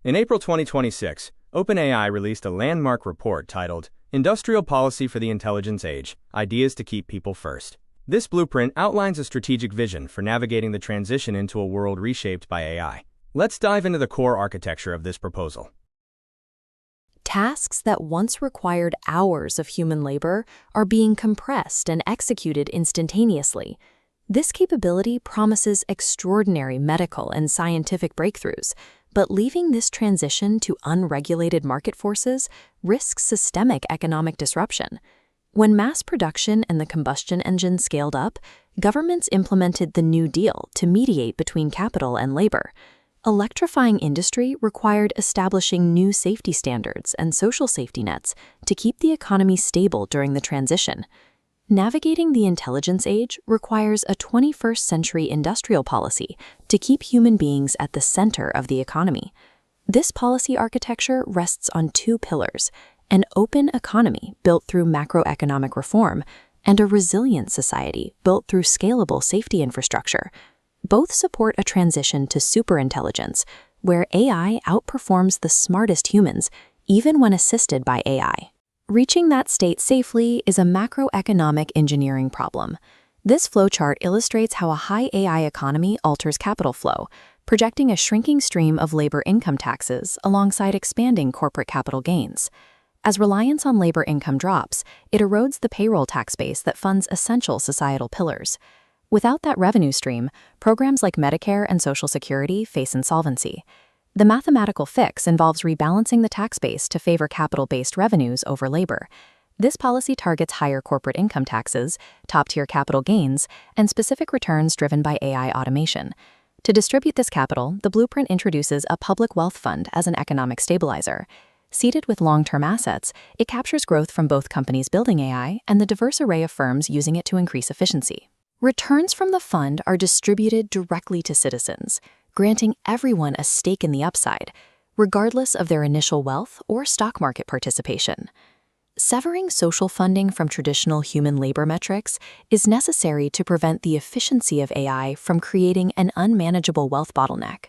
In April 2026, OpenAI released a landmark report titled Industrial Policy for the Intelligence Age: Ideas to Keep People First. This blueprint outlines a strategic vision for navigating the transition into a world reshaped by AI. Let's dive into the core architecture of this proposal. Tasks that once required hours of human labor are being compressed and executed instantaneously. This capability promises extraordinary medical and scientific breakthroughs, but leaving this transition to unregulated market forces risks systemic economic disruption. When mass production and the combustion engine scaled up, governments implemented the New Deal to mediate between capital and labor. Electrifying industry required establishing new safety standards and social safety nets to keep the economy stable during the transition. Navigating the intelligence age requires a 21st-century industrial policy to keep human beings at the center of the economy. This policy architecture rests on two pillars: an open economy built through macroeconomic reform and a resilient society built through scalable safety infrastructure. Both support a transition to superintelligence, where AI outperforms the smartest humans, even when assisted by AI. Reaching that state safely is a macroeconomic engineering problem. This flowchart illustrates how a high AI economy alters capital flow, projecting a shrinking stream of labor income taxes alongside expanding corporate capital gains. As reliance on labor income drops, it erodes the payroll tax base that funds essential societal pillars. Without that revenue stream, programs like Medicare and Social Security face insolvency. The mathematical fix involves rebalancing the tax base to favor capital-based revenues over labor. This policy targets higher corporate income taxes, top-tier capital gains, and specific returns driven by AI automation. To distribute this capital, the blueprint introduces a public wealth fund as an economic stabilizer. Seeded with long-term assets, it captures growth from both companies building AI and the diverse array of firms using it to increase efficiency. Returns from the fund are distributed directly to citizens, granting everyone a stake in the upside, regardless of their initial wealth or stock market participation. Severing social funding from traditional human labor metrics is necessary to prevent the efficiency of AI from creating an unmanageable wealth bottleneck.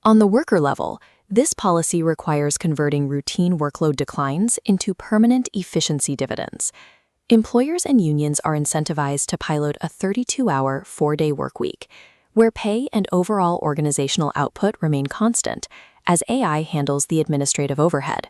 On the worker level, this policy requires converting routine workload declines into permanent efficiency dividends. Employers and unions are incentivized to pilot a 32-hour, 4-day workweek, where pay and overall organizational output remain constant as AI handles the administrative overhead.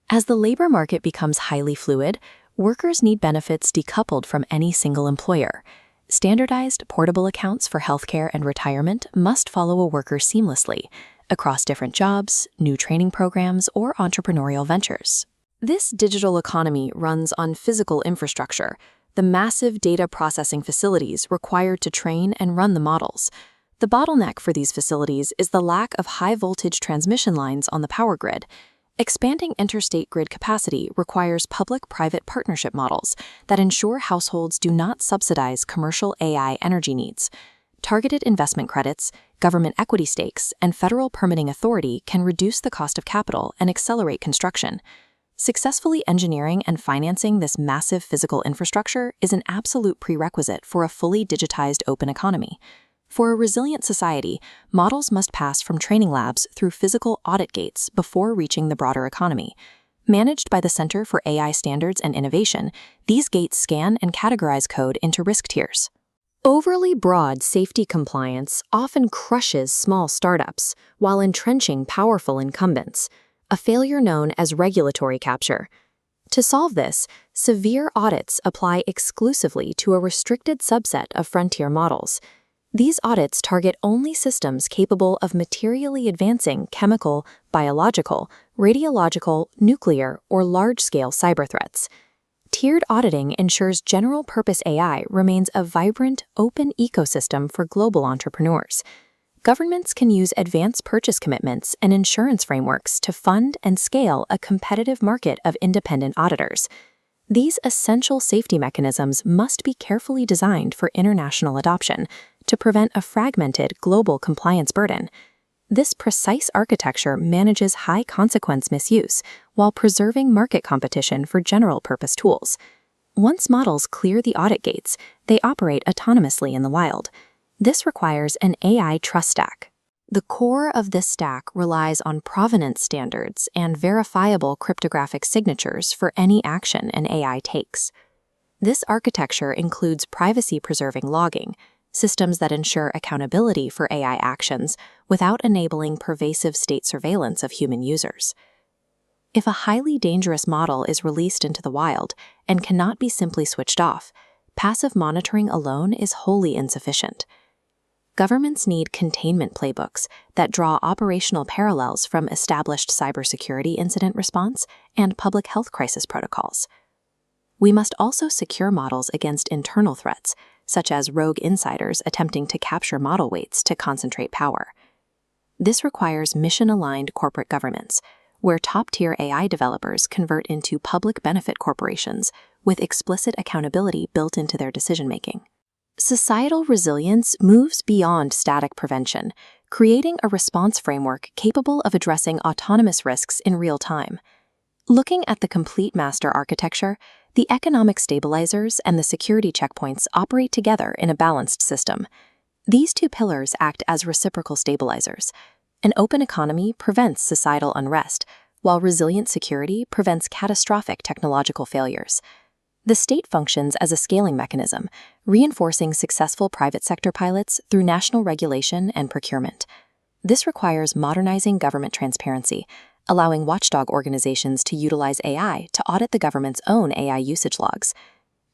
As the labor market becomes highly fluid, workers need benefits decoupled from any single employer. Standardized, portable accounts for healthcare and retirement must follow a worker seamlessly across different jobs, new training programs, or entrepreneurial ventures. This digital economy runs on physical infrastructure, the massive data processing facilities required to train and run the models. The bottleneck for these facilities is the lack of high-voltage transmission lines on the power grid. Expanding interstate grid capacity requires public-private partnership models that ensure households do not subsidize commercial AI energy needs. Targeted investment credits, government equity stakes, and federal permitting authority can reduce the cost of capital and accelerate construction. Successfully engineering and financing this massive physical infrastructure is an absolute prerequisite for a fully digitized open economy. For a resilient society, models must pass from training labs through physical audit gates before reaching the broader economy. Managed by the Center for AI Standards and Innovation, these gates scan and categorize code into risk tiers. Overly broad safety compliance often crushes small startups while entrenching powerful incumbents, a failure known as regulatory capture. To solve this, severe audits apply exclusively to a restricted subset of frontier models. These audits target only systems capable of materially advancing chemical, biological, radiological, nuclear, or large-scale cyber threats. Tiered auditing ensures general-purpose AI remains a vibrant, open ecosystem for global entrepreneurs. Governments can use advanced purchase commitments and insurance frameworks to fund and scale a competitive market of independent auditors. These essential safety mechanisms must be carefully designed for international adoption to prevent a fragmented global compliance burden. This precise architecture manages high-consequence misuse while preserving market competition for general-purpose tools. Once models clear the audit gates, they operate autonomously in the wild. This requires an AI trust stack. The core of this stack relies on provenance standards and verifiable cryptographic signatures for any action an AI takes. This architecture includes privacy-preserving logging, systems that ensure accountability for AI actions without enabling pervasive state surveillance of human users. If a highly dangerous model is released into the wild and cannot be simply switched off, passive monitoring alone is wholly insufficient. Governments need containment playbooks that draw operational parallels from established cybersecurity incident response and public health crisis protocols. We must also secure models against internal threats, such as rogue insiders attempting to capture model weights to concentrate power. This requires mission-aligned corporate governance, where top-tier AI developers convert into public benefit corporations with explicit accountability built into their decision-making. Societal resilience moves beyond static prevention, creating a response framework capable of addressing autonomous risks in real time. Looking at the complete master architecture, the economic stabilizers and the security checkpoints operate together in a balanced system. These two pillars act as reciprocal stabilizers. An open economy prevents societal unrest, while resilient security prevents catastrophic technological failures. The state functions as a scaling mechanism, reinforcing successful private sector pilots through national regulation and procurement. This requires modernizing government transparency, allowing watchdog organizations to utilize AI to audit the government's own AI usage logs.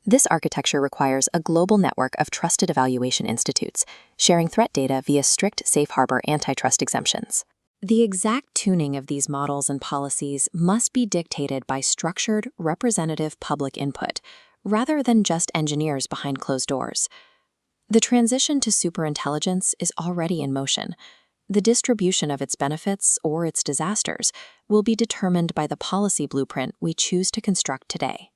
This architecture requires a global network of trusted evaluation institutes, sharing threat data via strict safe harbor antitrust exemptions. The exact tuning of these models and policies must be dictated by structured, representative public input, rather than just engineers behind closed doors. The transition to superintelligence is already in motion. The distribution of its benefits or its disasters will be determined by the policy blueprint we choose to construct today.